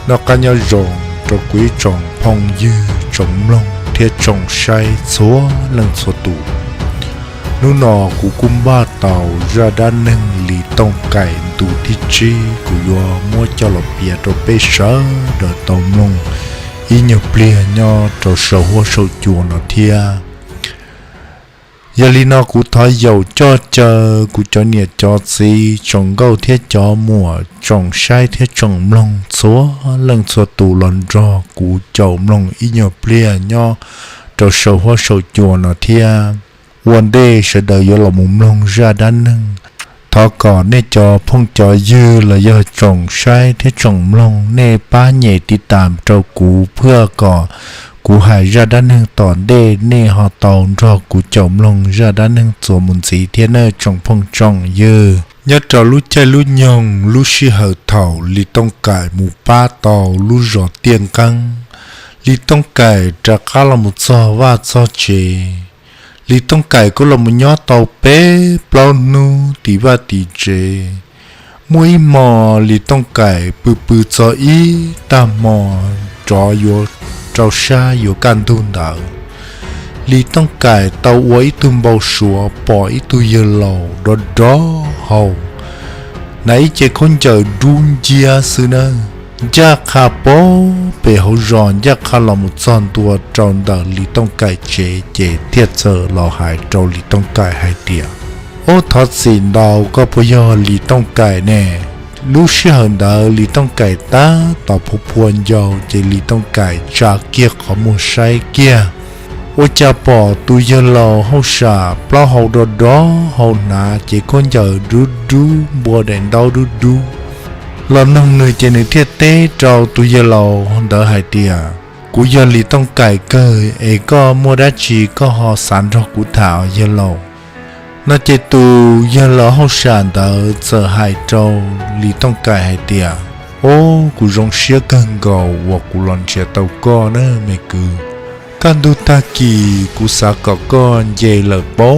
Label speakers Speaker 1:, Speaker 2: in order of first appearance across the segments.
Speaker 1: nó cá nhau rồng cho quý trồng phong dư trồng lông thiết trồng say xóa lần xóa tủ nụ nọ của cung ba tàu ra đa nâng lì tông cải tủ thi chi của yo mua cho lọc bia cho bê sớ đỡ tàu lông y nhập bia nho cho sầu hoa sầu chùa nó thia giờ li nó cũng thói dầu cho chờ cũng cho nhiệt cho gì trồng gâu thiết cho mùa trồng sai thiết trồng lông số lần số tù lần rò cũng trồng lông y nhập bia nho cho sầu hoa sầu chùa nó thia one day sẽ đợi vô lòng mùng lông ra đá nâng thọ cỏ nê cho phong cho dư là do trồng sai thiết trồng lông nê ba nhẹ đi tạm trâu cũ phưa cỏ cú hải ra đá nâng tòn đê nê họ tàu cho cú trồng lông ra đá nâng chỗ muốn gì thiên ơi trồng phong trồng dư nhớ trò lú chơi lú nhông lú xì hở thảo lì tông cải mù ba tàu lú giò tiền căng lì tông cải trả cá là một giò và giò chè lì tông cải có là một nhó tàu bé bao nu tí và tí chè mỗi mò lì tông cải bự bự cho ý ta mò cho vô trâu xa vô can thun đảo lì tông cải tàu quấy tùm bao sủa bỏ ít tu giờ lầu đó đó hầu nãy chế con chờ đun chia sư nơ giá khá bó bề hậu ròn giá khá là một son tua tròn đảo lì tông cải chế thiết giờ lò hải trâu lì tông cải hai tìa ô thoát xịn đào có bây giờ lì tông cải nè lúc xưa hơn đảo lì tông cải ta tỏ phục buồn dầu chế lì tông cải trả kia có một sai kia ô cha bỏ tu giờ lò hậu xả bao hậu đó đó hậu nà chế con chờ đu đu bùa đèn đau đu đu lần nông người trên nơi thiết tế trâu tu giờ lầu đỡ hai tia cú giờ lì tông cải cơ ấy có mua đá chỉ có họ sản cho cú thảo giờ lầu nó chế tu giờ lầu họ sản đỡ giờ hai trâu lì tông cải hai tia ô cú rong xía cần gầu hoặc cú lon xía tàu co nữa mày cứ can du ta kỳ cú sa cọ con dây lợn bó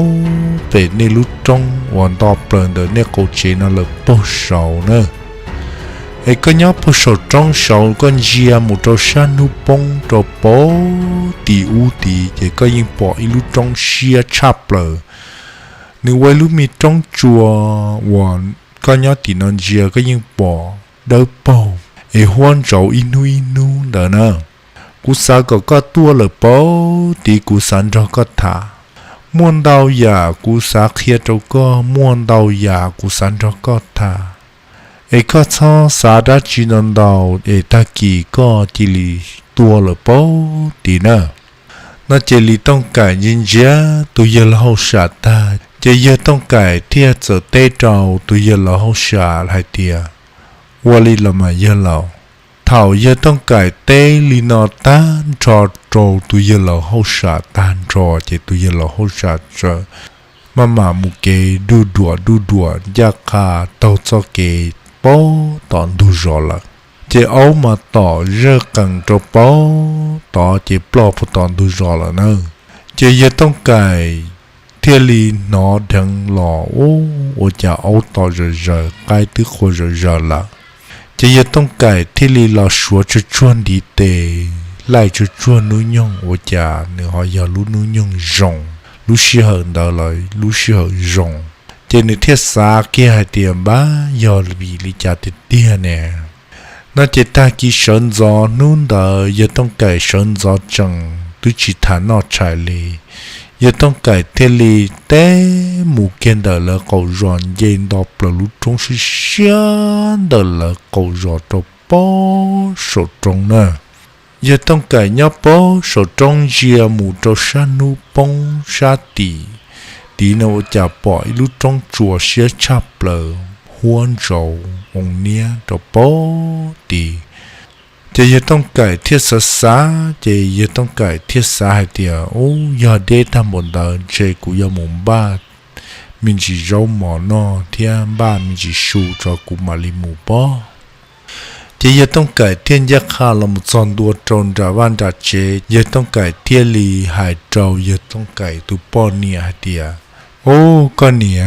Speaker 1: về nơi lút trong hoàn to bờn đỡ nơi cổ chế nó lợn bó sầu nữa ấy có nhóc bó sầu trong sầu con gia một trâu san nu bông trâu bó tì u tì ấy có những bỏ ít lút trong xia chắp lờ nếu quay lút mi trong chùa hoàn có nhóc tì non gia có những bỏ đỡ bầu ấy hoan trâu inu đỡ nữa cú sa có tua lờ bó thì cú san cho có thả muôn đau giả cú sa kia trâu có muôn đau giả cú san cho có thả ấy có cho sa đã chỉ non đau ấy ta kỳ có chỉ lì tua lờ bó thì nè nó chỉ lì tông cải nhìn giá tụi giờ là hậu xả ta chỉ giờ tông cải thiệt giờ tê trâu tụi giờ là hậu xả hai tia wali là mà giờ lâu thảo giờ tông cải tê li nọ tan trò trâu tụi giờ là hậu xả tan trò chỉ tụi giờ là hậu xả trò mà một cái đu đùa giá cả tàu cho cái bó tòn đu rõ là chỉ áo mà tỏ rơ cần cho bó tỏ chỉ bỏ phụ tòn đu rõ là nữa chỉ giờ tông cải thiên li nó đang lò ô chả áo tỏ rờ cái thứ khô rờ là chỉ giờ tông cải thiên li lò xua cho chuan đi tề lại cho chuan núi nhông ô chả nếu họ giờ lú núi nhông rồng lú xì hờn đào lại lú xì hờn rồng trên nơi thiết xa kia hai tiền ba giờ bị lý trả tiền nè nó chỉ ta kỳ sơn gió nôn đờ giờ tông cải sơn gió chẳng tôi chỉ thả nó chạy lì giờ tông cải thiên li té mù kiên đờ là cầu ròn dên đọc là lú trống sư xiên đờ là cầu ròn cho bó sổ trống nè giờ tông cải nhá bó sổ trống dìa mù cho sa nu bông sa tí nào chả bỏ lú trống chùa xía chắp lờ huân rầu ông nia cho bó tí chỉ giờ tông cải thiết xa chỉ giờ tông cải thiết xa hay tiệt ô giờ để tham một đời chỉ cũng giờ mùng ba mình chỉ rau mỏ no thiên ba mình chỉ su cho cũng mà li mù bó chỉ giờ tông cải thiên giác khá là một son đua tròn trả van trả chế giờ tông cải thiên lì hải trâu giờ tông cải tu bó nia hay tiệt ô con nia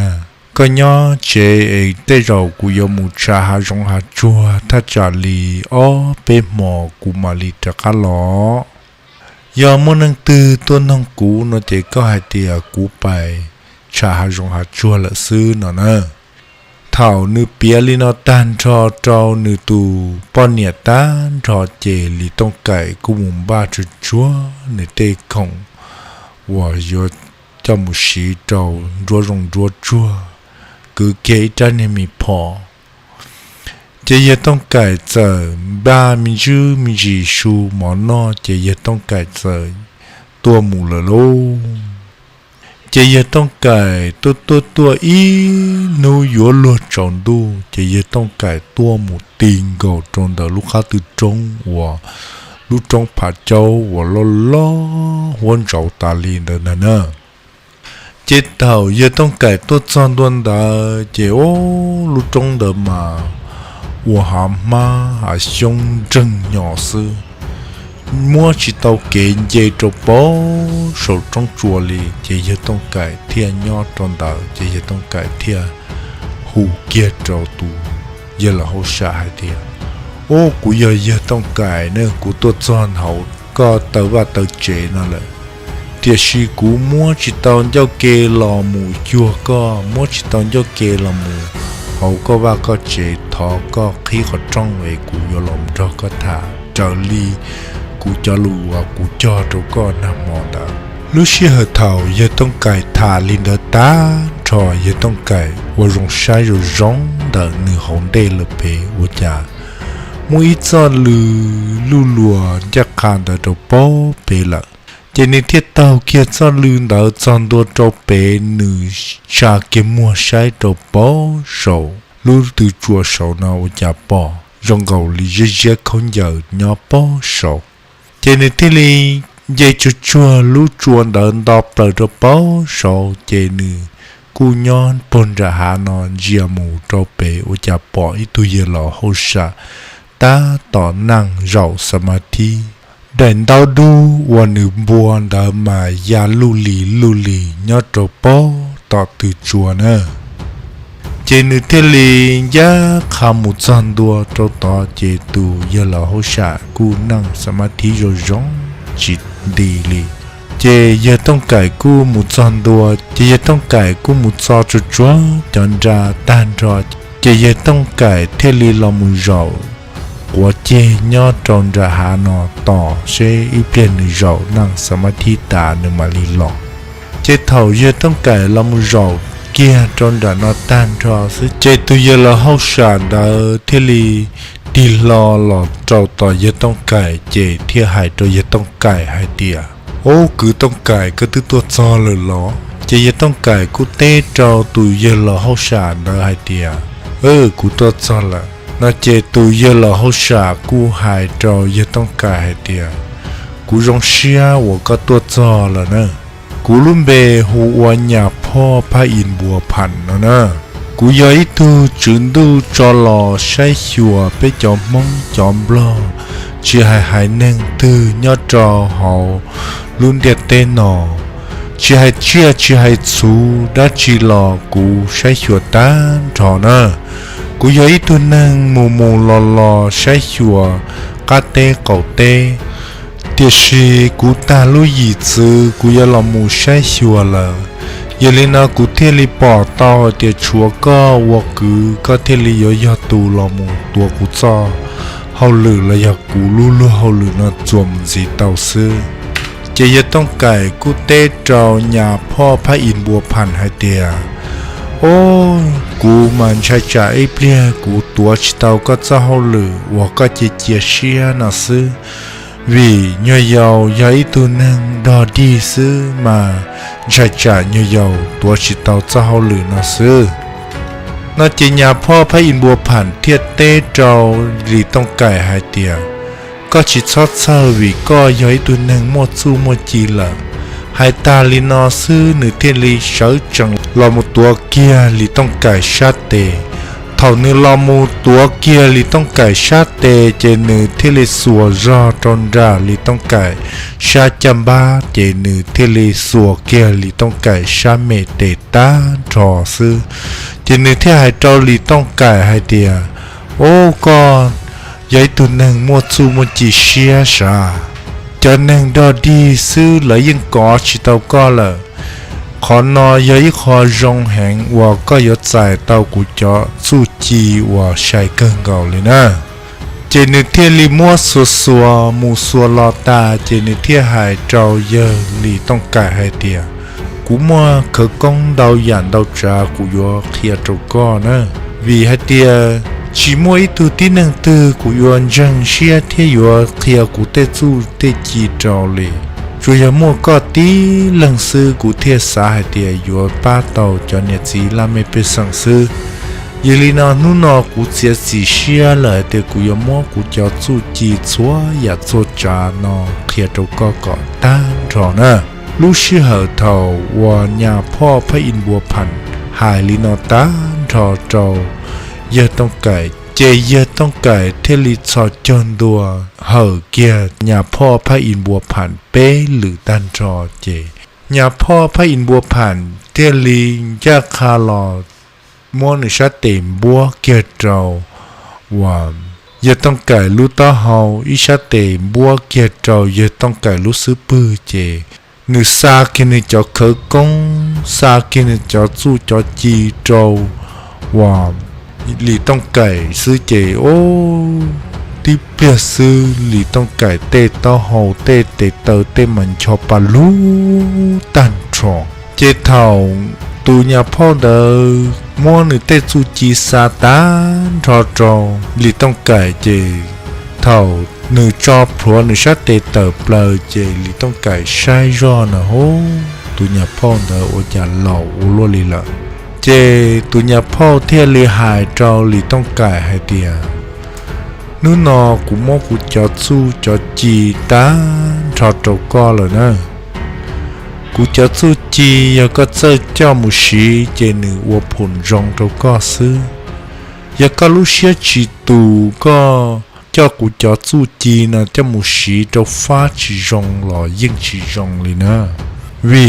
Speaker 1: có nhớ chế tê rồi của yêu mu cha hà rong hà chua ta trả lì ó bê mò của mà lì trả cá ló giờ muốn nâng tư tuân nông cũ nó chỉ có hai tia cũ bài cha hà rong hà chua là sư nó nè thảo nữ bia li nó tan cho trâu nữ tù bọn nhẹ tan cho chế lì tông cải của mùng ba chú chúa nữ tê khổng và giờ cho một sĩ trâu rùa rong rùa chua cứ kể cho nên mi phò chế giờ tông cải giờ ba mi chữ mi chỉ su món no chế giờ tông cải giờ tua mù lờ lô chế giờ tông cải tua ý nô yếu lúa tròn đu chế giờ tông cải tua mù tiền gạo tròn đờ lúc khác từ trong và lúc trong phá châu và lo huân trâu ta liền đờ nè chế tàu giờ tông cải tua tròn đuôn đờ chế ô lúc trong đờ mà và hàm ma hà sông trân nhỏ sư mua chỉ tàu kể dây trâu bó sầu trong chùa lì chỉ giờ tông cải thiên nho tròn đờ chỉ giờ tông cải thiên hù kia trâu tù giờ là hậu xả hai thiên ô của giờ tông cải nữa của tôi tròn hậu có tàu và tàu chế nó lại thì sĩ cũ mua chỉ tàu cho kê lò mù chùa có mua chỉ tàu cho kê lò mù hậu có ba có chế thọ có khi có trong về của yo lòng cho có thả trở ly của cho lù và của cho trâu có nằm mò đó lúc xưa hợp thảo giờ tông cải thả lên đó ta trò giờ tông cải và rong sai rồi rong đỡ nửa hồng đê lập bể của cha mỗi cho lù lùa chắc khăn đỡ trâu bó bể lợ cho nên thiết tàu kia cho lư đỡ chọn đua trâu bể nửa cha kia mua sai trâu bó sầu lúc từ chùa sầu nào nhà bò rong gầu lì dễ không giờ nhỏ bó sầu cho nên thế li dây chùa lúc chùa đỡ đọc tờ trâu bó sầu cho nên cú nhon bồn ra hà non gia mù trâu bể ở nhà bò ít tu giờ lò hậu sa ta tỏ năng rau samadhi đèn đau đu và nữ buồn đã mà ya lu lì nhớ trâu bó tỏ từ chùa nè trên nữ thế li ya khám một chân đua trâu tỏ chế tu giờ là hỗ trợ cú năng samadhi rồi giống chỉ đi li chế giờ tông cải cú một chân đua chế giờ tông cải cú một sao cho chúa chọn ra tan ra chế giờ tông cải thế li là một rau của chế nhớ tròn ra hà nó tỏ sẽ ít tiền rau năng samadhi ta nữa mà li lọ chế thầu giờ tông cải là một rau kia tròn ra nó tan ra sẽ chế tu giờ là hậu sản đã thế li đi lo trâu tỏ giờ tông cải chế thiệt hại trâu giờ tông cải hai tia ô cứ tông cải cứ thứ tua cho lờ ló chế giờ tông cải cứ tê trâu tu giờ là hậu sản đã hai tia cứ tua cho là nó chế tu giờ là hậu sản cứ hai trâu giờ tông cải hai tia cứ rong xia và có tua cho là nè cứ luôn bề hồ quan nhàพ่อ พระอินทร์บัวพันธุ์นะกูย้อยตูจุนดูจอลอใช้ชัวไปจอมมงจอมบลอชื่อหายหนึ่งตือยอดจอเฮาลุ่นเดียเตนอชื่อหายซูดัชจีลอกูใช้ชัวต้านจอนะกูย้อยตัวหนึ่งมูลอใช้ชัวกาเตเก่าเตเดี๋ยวสิกูตาลุยจือกูอยากลองมูใช้ชัวละอย่าเลยนะกูเทลีปอต่อเดี๋ยวชัวก็วอกูก็เทลียอตูลองมูตัวกูจ้าเฮาหรือละอยากกูรู้เฮาหรือนะจวมสีเต่าซื้อจะยังต้องไก่กูเต้เจ้าหญ้าพ่อพระอินทร์บัวพันธุ์ให้เดียโอ้กูมันใช้จ่ายเปลี่ยกูตัวชิเต่าก็จะเฮาหรือว่าก็จะเจียเชียนะซื้อvì nhờ giàu giấy tu nâng đò đi xứ mà trả nhờ giàu tua chỉ tàu cho hậu lử nó xứ nó chỉ nhàพ่อ พระอินทร์บัวผันเทียเต้เจ้าหลีต้องไก่หายเตียก็ชิดชดเศร้าวิก็ย้อยตัวหนึ่งหมดสู้หมดจีละหายตาลีนอซื้อหรือเทลีเฉาจังรอหมดตัวเกียร์หลีต้องไก่ชาเต เท่านี้ลอมูตัวเกียลิต้องไก่ชาเตเจนือเทเลสัวรอตอนราลิต้องไก่ชาจัมบาเจนือเทเลสัวเกียลิต้องไก่ชาเมเตตาทอซื้อเจนือที่หายเจ้าลิต้องไก่ให้เดียโอ้ก่อนยัยตุนหนึ่งมัวซูมัวจีเชียชาจะหนึ่งดอดีซื้อเลยยังกอชิเตาก็เลยขอนอยยขอรงแหงว่าก็ยศใส่เต้ากูเจาะสู้จีว่าใช้เกินเก่าเลยนะเจนิเทียลิมัวสัวมูสัวลอตาเจนิเทียหายเจ้าเยอะลีต้องกายให้เดียกูมัวเคกงดาวหยานดาวจากูยอเคลียเจ้าก็นะวีให้เดียชิมัวอีตัวที่หนึ่งตื่กูยอนจังเชียเทียยัวเคลียกูเตจูเตจีเจ้าเลยช่วยมัวก็ตีหลังซื้อกูเทียสาให้เดียยัวป้าเต่าจอนเนจีลาไม่ไปสั่งซื้อยีลีนานูนอกูเสียสีเชียเลยแต่กูยมัวกูจะสู้จีชัวอยากโซจานอเคลียตัวก็ก่อนตั้งรอนะลูกชื่อเหอเท่าว่าญาพ่อพระอินทร์บัวพันหายลีนอตั้งรอเจ้าเยอะต้องไก่เจเยอะต้องไก่เทลิสอจนดัวเหอเกียญาพ่อพระอินทร์บัวพันเป้หรือตันรอเจญาพ่อพระอินทร์บัวพันเทลียาคาลอมัวนิชาเต็มบัวเกียเจ้าว่าเยอะต้องไก่ลูต้าเฮาอิชาเต็มบัวเกียเจ้าเยอะต้องไก่ลูซื้อปื้อเจนึซากินจอเคกงซากินจอสู้จอจีเจ้าว่าลีต้องไก่ซื้อเจโอ้ที่เปียซื้อลีต้องไก่เตต้าเฮาเตเตเตมันชอบปาลูตันทรองเจเท่าตูญาพ่อเดอมัวนึเตจูจีซาตานทอจอลีต้องไก่เจเท่านึจอบพรัวนึชาเตเตเปลเจลีต้องไก่ใช้รอนะโหตูญาพ่อเดอโอจาเหล่าอุลลีละเจตุญาพ่อเทียลีหายเจ้าลีต้องไก่ให้เดียนู่นอกูโมกูจอดสู้จอดจีตาทอดตัวก็เลยนะกูจะสู้จียก็เจอเจ้ามุชีเจนึวัวผลรองตัวก็ซื้อยก็รู้เชื่อจีตูก็เจ้ากูจะสู้จีนะเจ้ามุชีตัวฟ้าจีรองหล่อยิ่งจีรองเลยนะวี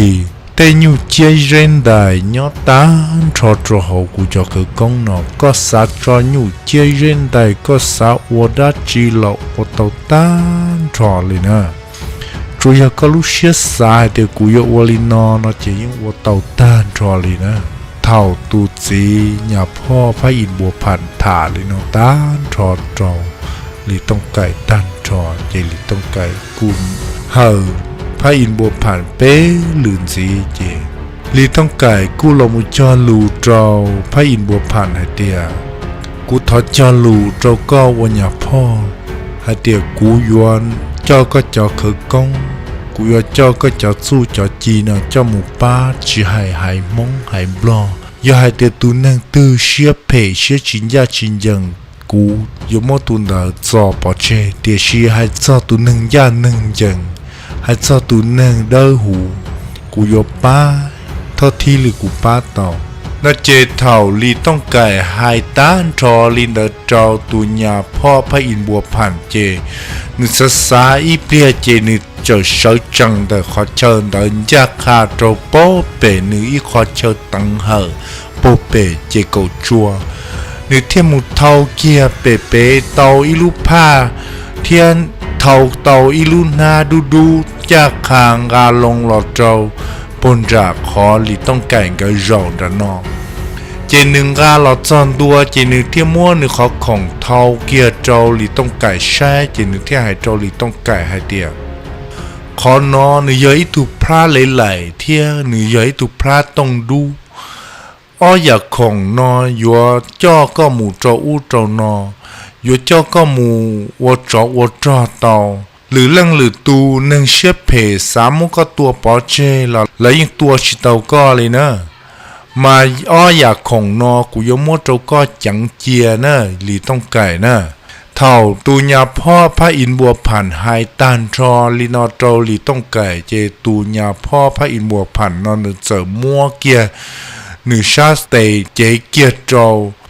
Speaker 1: แต่ยูเจียเรนได้ยอดตาทอดตัวเขากูจะคือกงนอก็สัตว์ยูเจียเรนได้ก็สัตว์วัวดัจีหล่อวัวเต่าตาทอเลยนะช่วยก็รู้เชื่อสายแต่กูยกวลินอนเจียงวัวเต่าตาทอเลยนะเท่าตูจีญาพ่อพระอินทร์บัวพันถาเลยนอตาทอจอลีต้องไก่ตันทอเจลีต้องไก่กุมเฮอพระอินทร์บัวผ่านเป้ลื่นสีเจลีต้องไก่กูลมุจอลูเจ้าพระอินทร์บัวผ่านให้เตียกูทอดจอลูเจ้าก็วันยาพ่อให้เตียกูยวนเจ้าก็เจ้าเขกงกูยวนเจ้าก็เจ้าสู้เจ้าจีนเจ้าหมูป้าจีหายมงหายบลอย่าให้เตียตูนั่งตื้อเชียเพเชียชินยาชินยังกูยมตุนดาจอปอเชเตียชีให้จอตูนั่งยานั่งยังให้เจ้าตูนั่งเด้อหูกูยบป้าเท่าที่หรือกูป้าต่อนาเจเท่าลีต้องไก่หายต้านทอลินเดเจ้าตุญาพ่อพระอินทร์บัวผ่านเจนึกษาอีเปียเจนึกเจอเสาจังแต่ขอเชิญเดินจากคาโตโปเปนึกอีขอเชิญตังเหอโปเปเจโกจัวนึกเทียมุเท่าเกียเปเปเตาอีลูผ้าเทียนเท่าเตาอีลูนาดูจากคางกาลงหลอดเจ้าปนจากคอลีต้องไก่กับเจ้าด้านนอกเจนึงกาหลอดจอนตัวเจนึงเที่ยมัวนึกขอของเท่าเกียเจ้าลีต้องไก่ใช้เจนึงที่หายเจ้าลีต้องไก่ให้เดียวขอนอนึกเยอะตุพระไหลเที่ยนึกเยอะตุพระต้องดูอ้ออยากของนอยัวจ้อก็หมูเจ้าอู้เจ้านอยัวเจ้าก็หมูวัวจ้อเตาหรือเรื่องหรือตูหนึ่งเชื่อเพสามมุก็ตัวปอเจแล้วยังตัวชิตาก็เลยนะมาอ้ออยากของนอกูยมดเจ้าก็จังเจียนะหลีต้องไก่นะเท่าตูญาพ่อพระอินทร์บัวผ่านไฮตันทรอลีนอโตหลีต้องไก่เจตูญาพ่อพระอินทร์บัวผ่านนอนเจอมัวเกียหนึ่งชาสเตเจเกียโจ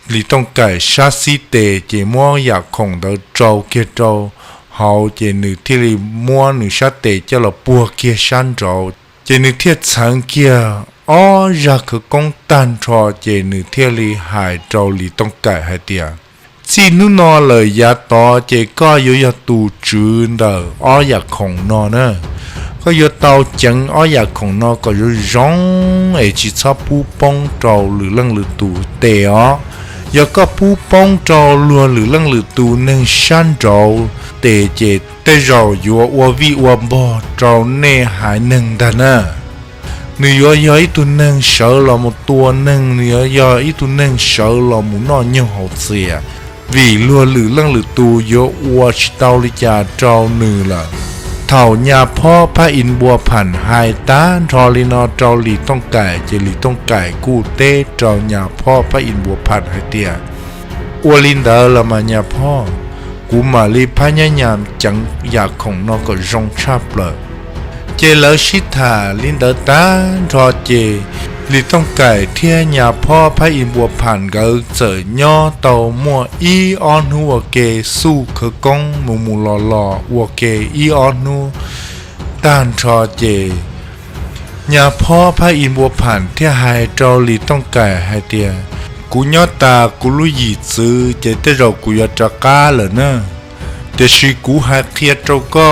Speaker 1: lì tông cải sát xí tề chỉ mua giặc khổng đỡ trâu kia trâu hậu chỉ nữ thì lì mua nữ sát tề cho là bùa kia san trâu chỉ nữ thiết sáng kia ó ra cứ công tan trò chỉ nữ thì lì hải trâu lì tông cải hai tia chỉ nữ nó lời giá to chỉ có yếu giá tù trừ đỡ ó giặc khổng nó nữa có yếu tàu chẳng ó giặc khổng nó có yếu rong ấy chỉ cho bù bông trâu lử lăng lử tù tề ó giờ có bù bông trâu luôn lử lăng lử tù nên san trâu tề chế tê rau yếu ô vi ô bò trâu nè hải nâng đàn à nếu yếu ít tu nâng sợ là một tua nâng nếu ít tu nâng sợ là một nó nhiều hậu xìa vì luôn lử lăng lử tù yếu ô chỉ tàu li cha trâu nư là thảo nhàพ่อพระอินทร์บัวผันหายตาทอลีนอเจ้าหลีต้องไก่เจลีต้องไก่กู้เต้เจ้าnhàพ่อพระอินทร์บัวผันหายเตียอวลินเดอร์ละมาnhàพ่อกูมาลีพญายามจังอยากของนอก็รองชาบเลยเจเลชิธาลินเดอร์ตาทอเจลีต้องไก่เที่ยnhàพ่อพระอินทร์บัวผันก็เจอย่อเต่ามัวอีออนหัวเกสู้คือกงมูมูหล่อหล่อหัวเกอีออนหัวต้านทอเจnhàพ่อพระอินทร์บัวผันที่หายเจ้าลีต้องไก่หายเตียกูย่อตากูรู้ยีซื้อเจเตเรากูอยากจะกล้าเลยนะแต่ชีกูหายเครียดเจ้าก็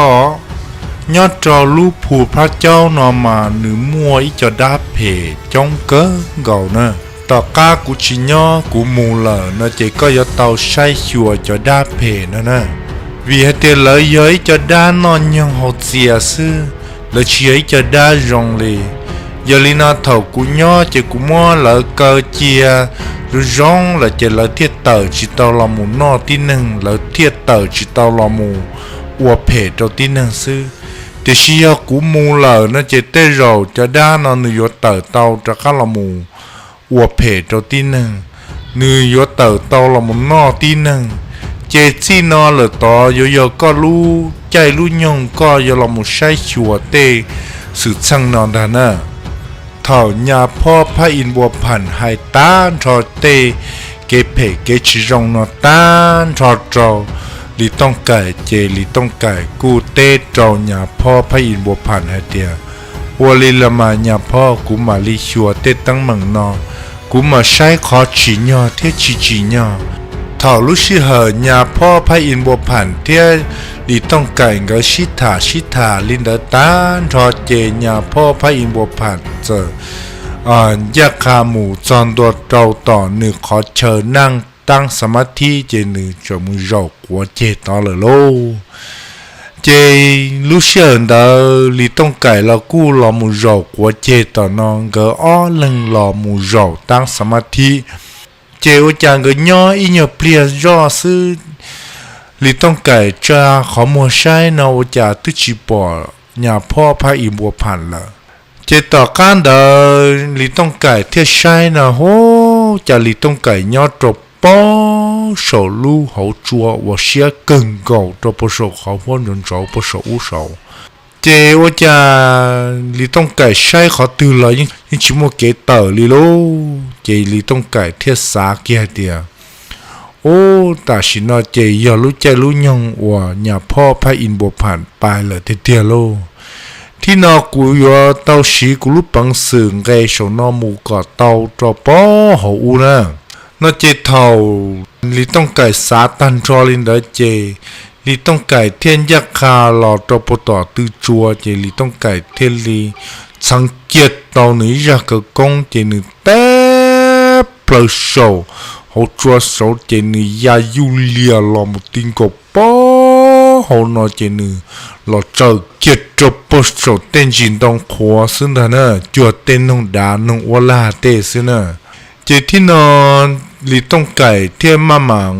Speaker 1: ยอดจอลูกผู้พระเจ้านอมาหรือมัวอีจะดาเพจงเก้เก่านะต่อก้ากูชิญอกูมูเลนะเจก็ยอดเตาใช้ชัวจะดาเพนะvì hệ tiền lợi giới cho đa non nhân hột xìa sư lợi chế cho đa rong lì giờ li na thầu của nhỏ chỉ của mua lợi cơ chia rồi rong là chỉ lợi thiết tờ chỉ tao là một nọ tin nâng lợi thiết tờ chỉ tao là một ua phê cho tin nâng sư thì xìa của mua lợi nó chỉ tê rồi cho đa nó nửa tờ tao cho các là một ua phê cho tin nâng nửa tờ tao là một nọ tin nâng chế chi nó là to yo có lu chạy lu nhung có yo là một sai chùa tê sự chăng non đàn à thảo nhàพ่อพระอินทร์บัวผันให้ตานทอเตเกเพเกชิรองนอตานทอจอลีต้องไก่เจลีต้องไก่กูเตจอnhàพ่อพระอินทร์บัวผันให้เตียวัวลีละมาnhàพ่อกูมาลีชัวเตตั้งเมืองนอกูมาใช้ขอฉีญอเทฉีญอถอลุชิเหญาพ่อพระอินทร์บัวผันเที่ยลีต้องไก่ก็ชิธาลินเดตานทอเจญาพ่อพระอินทร์บัวผันเจอยาคาหมูจอนตัวเราต่อหนึ่งขอเชิญนั่งตั้งสมาธิเจหนึ่งจมือเราหัวเจต่อเลยโลเจลุเชิญเดอลีต้องไก่เรากู้รอมูเราหัวเจต่อนองก็อ้อลึงรอมูเราตั้งสมาธิเจ้าจางก็ย่ออีเนเปลี่ยนย่อซื้อลีต้องไก่จะขอมัวใช้นาวจ่าตุชิปอnhàพ่อพระอินทร์บัวผันละเจต่อการเดินลีต้องไก่เที่ยใช้นะโหจะลีต้องไก่ย่อจบป้อโสลูเขาจัวว่าเสียเก่งเก่าตัวประสบเขาพ้นจนเสาประสบอุเสาเจ้าจะลีต้องไก่ใช้เขาตื่นเลยยิ่งชิโมเกเตอร์ลีโลเจลีต้องไก่เที่ยสาเกียเดียโอ้แต่ชินอเจยอรู้ใจรู้ยองว่าnhàพ่อพระอินทร์บัวผันไปเลยเตียโลที่นอกูยอเต้าชีกูรู้ปังสื่อไงชนอมูก่อเต้าจอป้อหูนะนอเจเท่าลีต้องไก่สาตันทรลินเดอเจลีต้องไก่เทียนยักษ์คาหลอจอปต่อตื้อจัวเจลีต้องไก่เทียนลีสังเกตตอนนี้อยากกกงเจนึเต้เปล่าโซเขาจัวโซเจนึยายูเลียหลอมุติงกป้อเขานอเจนึหลอเจอเกียจบปโซเต้นจินตองขวาซึ่งท่านน่ะจัวเต้นนงดานงวลาเต้ซึ่งน่ะเจที่นอนลีต้องไก่เทียมมามัง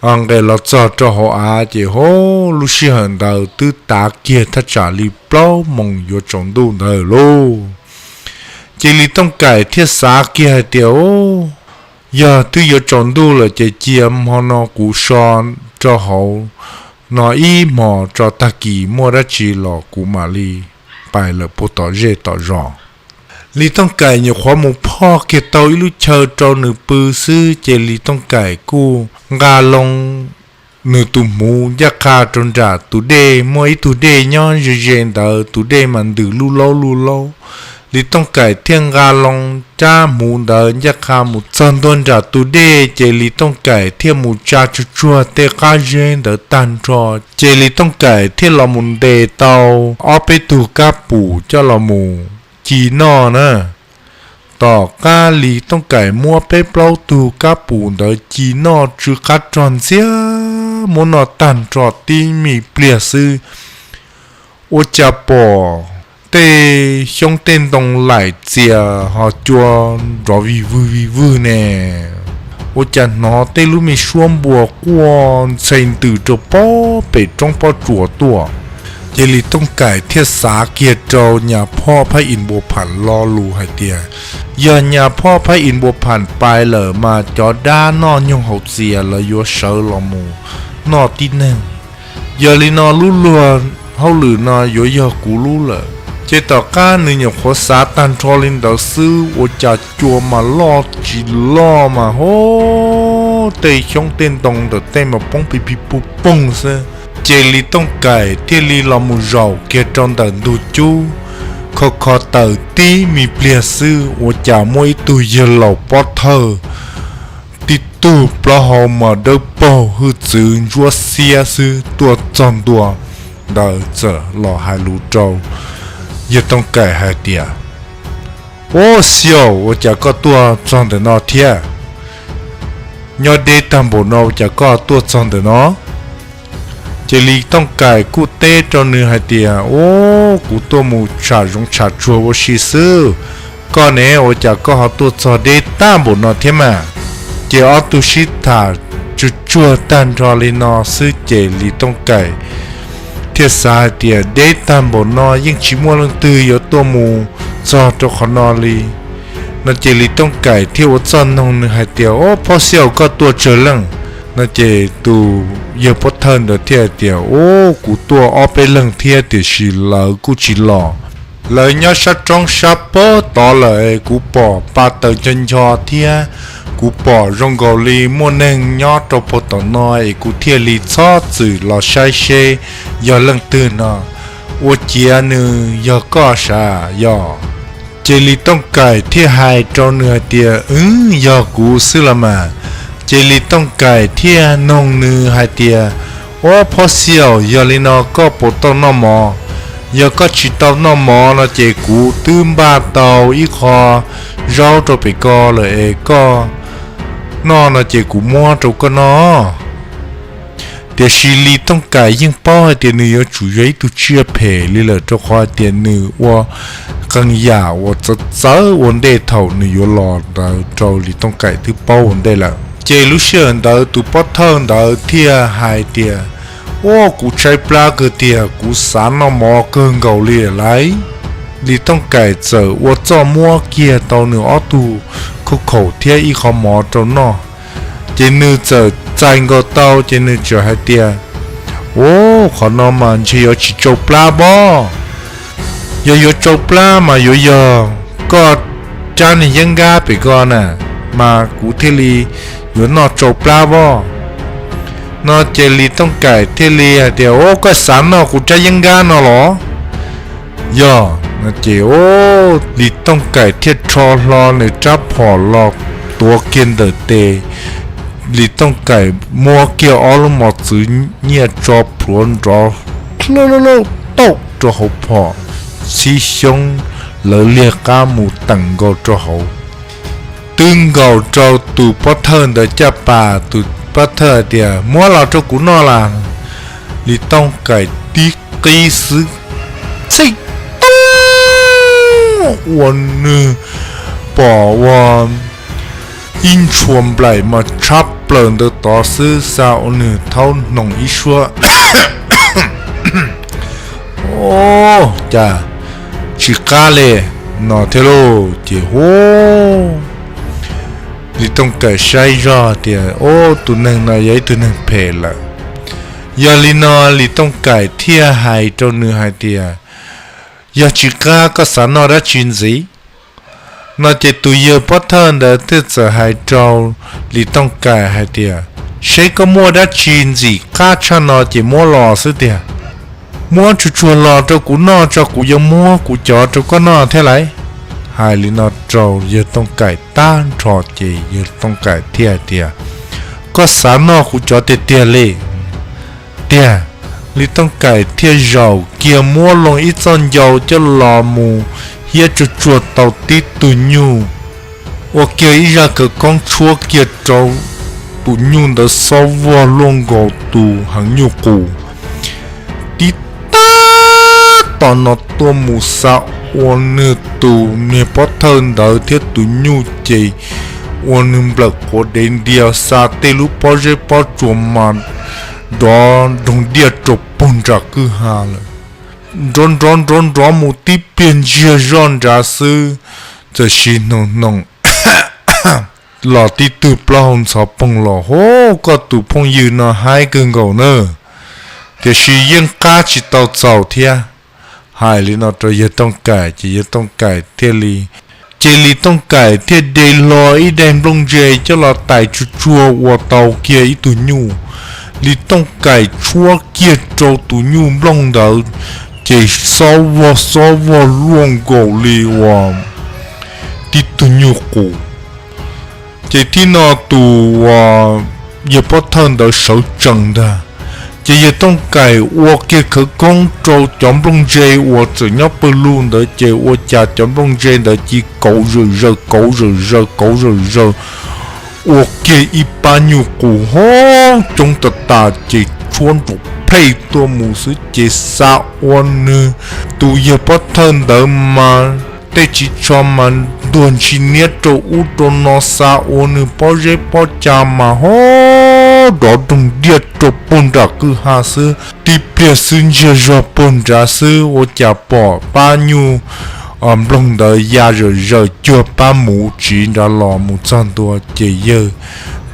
Speaker 1: อังเกลจอจอหัวอาเจโฮลุชิหันดาวตื้อตาเกียทัจาลีเปล่ามงโยจงดูเดอโลเจลีต้องไก่เทียสาเกียเดียวอย่าตื้อโยจงดูเลยเจเจียมฮอนอกูชอนจอหัวนออีหมอจอตะกีมัวระจีหลอกูมาลีไปเลยปุตตอเจต่อรอ ลีต้องไก่อย่าขวาหมูพ่อเกตเตาอิลุเชอโจหนึ่งปือซื้อเจลีต้องไก่กูงาลงหนึ่งตุ่มหมูยาคาจนจ่าตุเดมวยตุเดย้อนเจนเดอตุเดมันดื้อลู่เล่าลีต้องไก่เที่ยงกาลงจ้าหมูเดินยาคาหมูซันต้นจากตุเดเจลีต้องไก่เที่ยงหมูจ้าชัวเตกาเจนเดอตันจอเจลีต้องไก่เที่ยงละมุนเดเตาเอาไปตูกาปูเจ้าละมูจีนอนะต่อกาลีต้องไก่มัวไปเปล่าตูกาปูเดอจีนอจุกัดจอนเสียมนอตันจอตีมีเปลี่ยซื้อโอจะปอเตช่องเต้นตรงไหลเจียหอจวนรอวิวแน่โอจะนอเตลุมีช่วงบัวกวนเซนตื่นจะป้อเป็ดจ้องป้อจั่วตัวเจลีต้องไก่เทียสาเกียรเจ้าหยาพ่อพระอินทร์บัวผันรอลูให้เตียย้อนหยาพ่อพระอินทร์บัวผันไปเหลอมาจอด้านอนยงหกเสียเลยยัวเชอลมูนอตีหนึ่งยาลีนอลุ่ลวนเฮาหรือนอยยกูรู้เลยเจต่อก้าหนึ่งอย่างขอสาตันทอลินเดอซื้อโอจะจัวมาล่อจีล่อมาโฮเตยช่องเต้นตรงเดอเต้นมาป้องปีปุ๊บป้องซะเจลีต้องไก่เทลีลามูเจ้าเกจอนเดินดูจูขอเตอตีมีเปลี่ยซื้อโอจะมวยตุยเหล่าปอเธอติดตู้ปลาหอมมาเดอเป่าหื้อจืนยัวเสียซื้อตัวจอนตัวเดอเจอหล่อหายรู้เจ้า也ต้องไก่หายเดียโอ้เสียว我จะก็ตัวจอนเดนอเทียยอดเดตัมโบนอจะก็ตัวจอนเดนอเจลีต้องไก่กูเตจอนเนื้อหายเดียโอ้กูตัวมูชาจงชาชัววชิซื้อก็เนอจะก็หาตัวจอเดตัมโบนอเทียมาเจอตุชิตาจุดจัวตันรอลินอซื้อเจลีต้องไก่เทียสาเดียเดตัมบนอยิ่งชิมัวลงตือยตัวมูจอตัวขนอลีนาเจลีต้องไก่เที่ยวจอนนงนึงหายเดียวโอ้พอเสียวก็ตัวเจริญนาเจตูเยอะพอเทินเดเทียเดียวโอ้กูตัวออไปเรื่องเทียเดียชิลากูชิลอเลยยอชัดจงชับเปอต่อเลยกูปอปาเตอจันยอเทียกูปอรงกอลีมัวนึงยอดตัวต่อน้อยกูเทียลีซอสื่อหล่อใช้เชยอเรื่องตื่นนออวเจียนึยอก็ชายอเจลีต้องไก่ที่หายจนเนื้อเตียยอกูซื้อละมาเจลีต้องไก่ที่นงเนื้อหายเตียโอ้พอเสียวยอลีนอก็ปวดต้นนอมอยก็ชิดต้นนอมนะเจกูตื้มบาเตาอีคอเราตัวไปก็เลยก็นอนะเจกูมัวตัวก็นอเดี๋ยวชิลีต้องไก่ยิ่งป้อเดี๋ยวเนื้อจุยตุเชื่อเพลิเลยตัวคอเดี๋ยวเนื้อว่ากังยาว่าจะเจอวันเดย์เท่าเนื้อหลอดเราเจ้าลีต้องไก่ที่ป้อวันเดย์ละเจลูเชียนเดอตุป้อเทิงเดอเทียหายเดียโอ้กูใช้ปลาเกเตียกูสานนอมอเกินเกาหลีไรลีต้องไก่เจอว่าเจ้ามัวเกียร์ตอนเนื้ออตูคุกเขาเทียอีขมอเจ้านอเจนึเจอใจก็เต้าเจนึเจอให้เตียโอ้ขอนอมันเชียวชิโจปลาบ่ยโยโจปลามาโยโย่ก็จานนี่ยังกาไปก่อนน่ะมากูเทลีอยู่นอโจปลาบ่นอเจลีต้องไก่เทลีเดียวโอ้ก็สามนอกูจะยังกานอหรอย่อนะเจโอ้ลีต้องไก่เทียชอรอในจับพอหลอกตัวเกินเดเตลีต้องไก่มัวเกี่ยวอลหมดซื้อเนี่ยจอบพรวนรอคลโลตกจอหัวพอสีชงเหลือเรียกามูตังก็จอหัวตึงเก่าเจ้าตูปะเทินเดจะป่าตูปะเทินเดียมัวเราเจ้ากูนอลาลีต้องไก่ตีกีซึสิวันนึป่อวันอินชวมไหลมาชับเปลินเดต่อซื้อสาวหนึ่งเท่าหนองอิชัว โอ้จ้าชิคาเลนอเทโลเจโฮลิต้องเกิดใช้ยอดเดียโอ้ตัวหนึ่งนายใหญ่ตัวหนึ่งเพลละยาลินอลิต้องไก่เที่ยหายตัวเนื้อหายเดียยาชิกาก็สานอรัชินซี nó chỉ tụi giờ bắt thân để tự giờ hai trâu li tông cải hai tia sẽ có mua đã chín gì cá cha nó chỉ mua lò sư tia mua chú chua lò cho cú nó cho cú giống mua cú chó cho con nó thế lấy hai li nó trâu giờ tông cải tan trò chỉ giờ tông cải tia tia có sáng nó cú chó tia tia lê tia li tông cải tia dầu kia mua lòng ít son dầu cho lò mù hier cho chua tàu tí tụi nhu ô kia ý ra cái con chua kia trâu tụi nhu đã so vô luôn gò tụ hàng nhu cụ tí ta tao nó tua mù sao ô nư tụ nè bắt thân đỡ thiết tụi nhu chì ô nư bậc của đến điều xa tê lúc bao giờ bao chùa mà đó đồng địa trộp bồn ra cứ hà là rón một tí biến chia rón ra sư giờ xin nông lò tí từ bao hôm sau bông lò hô có tụ phong dư nó hai cơn gầu nữa thì sử dụng cá chỉ tàu giàu thia hai lý nó cho giờ tông cải chỉ giờ tông cải thia lý chỉ lý tông cải thia để lò ít đem lông dê cho lò tài chua và tàu kia ít tụ nhu lý tông cải chua kia trâu tụ nhu lông đỡ chỉ so vô luôn gầu lì và tí tụ nhu cũ chỉ tí nó tụ giờ bắt thân đỡ sở trần ra chỉ giờ tông cải và kia khởi con trâu chấm lông dê và tự nhóc bơ luôn đỡ chỉ và chả chấm lông dê đỡ chỉ cậu rờ và kia ít bao nhiêu cũ hó trong ta chỉ chuồn vụ pay tua mù sứ chế sao ôn nư tụ giờ bắt thân đỡ mà tê chỉ cho mà đồn chỉ niết trâu u trâu nó sao ôn nư bao giờ bao cha mà hó đó đồng điệt trâu bồn ra cứ hà sư đi bia xưng giờ rồi bồn ra sư ô cha bỏ bao nhiêu lông đỡ ya rồi chưa ba mũ chỉ đã lò mũ chân tua chế giờ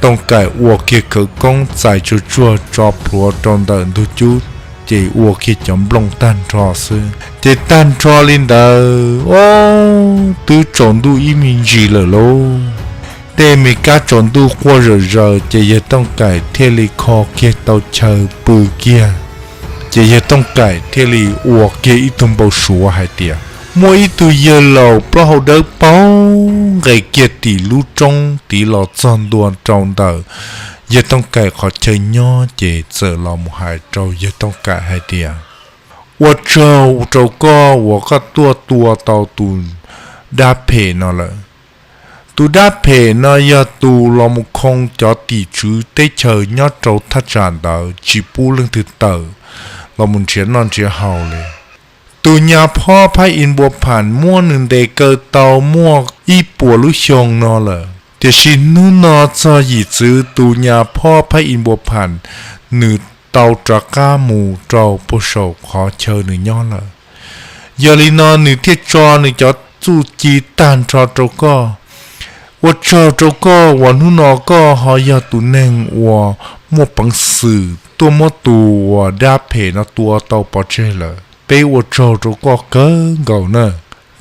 Speaker 1: tông cải uo kia khởi công giải chua cho phùa trong đợn thu chú chỉ uo kia chấm lông tan trò sư chỉ tan trò lên đờ ô từ tròn tu ý mình gì lỡ lô để mình cá tròn tu qua rồi chỉ giờ tông cải theo lý kho kia tàu chờ bự kia chỉ giờ tông cải theo lý uo kia ít thùng bầu sủa hai tiệt mỗi từ giờ lầu bao hậu đỡ bao ngày kia tỷ lưu trong tỷ lò tròn đuôn trong đời giờ tông cải khó chơi nhỏ chỉ giờ lò một hai trâu giờ tông cải hai tia và trâu co và các tua tàu tù đa phê nó là tù đa phê nó giờ tù lò một không cho tỷ chứ tê chờ nhỏ trâu thắt tràn đời chỉ bu lưng từ tờ lò một chiến non chiến hàoเลยตัวญาพ่อพายอินบัวผ่านมั่วหนึ่งเดเกอเตามั่วอีปัวลุชงนอเลยแต่ชินนู้นอจะหยิซื้อตัวญาพ่อพายอินบัวผ่านหนึ่งเตาตะก้าหมูเจ้าผู้โศกขอเชิญหนึ่งย้อนเลยยาลีนอหนึ่งเทียจอหนึ่งจะจู่จีตันจอเจ้าก็ว่าเจ้าก็วันนู้นอก็หอยาตุเน่งว่ามั่วปังสื่อตัวมั่วตัวดาเพนตัวเตาปอเจเลย被我找着过更高呢，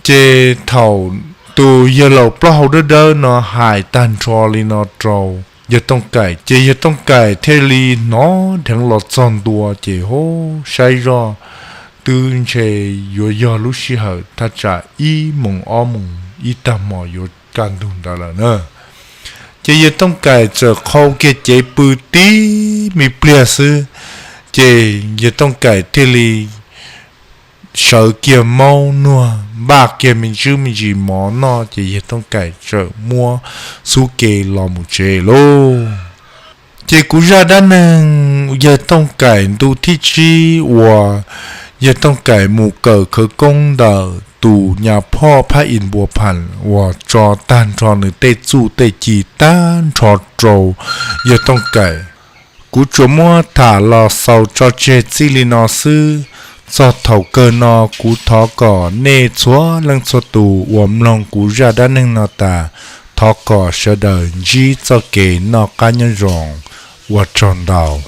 Speaker 1: 这头都一路不好的呢，还单车里呢找，也ต้อง改，这也ต้อง改，这里呢听了真多，这好晒着，ตื่น这有路时候，他在一梦二梦，一大毛有感动到了呢。这也ต้อง改，这好个这不低，没不了事，这也ต้อง改，这里。sợ kia mau nua ba kia mình chứ mình chỉ mỏ nó chỉต้องcải trợ mua su kê lò một chế lô chỉ cú ra đá nâng giờต้องcải tu thi chi và giờต้องcải mù cờ khởi công đờ tù nhàพ่อพระอินบัวพันว่าจอตันจอหนึ่งเตจูเตจีตันจอโจgiờต้องcảiกูจะมัวถ่าลอเสาจอเจจิลินอซื้อcho thầu cơ nó cú thọ cỏ nê chúa lăng cho tù uổng lòng cú ra đá nâng nó ta thọ cỏ sợ đời dí cho kể nó cá nhân rộng và tròn đầu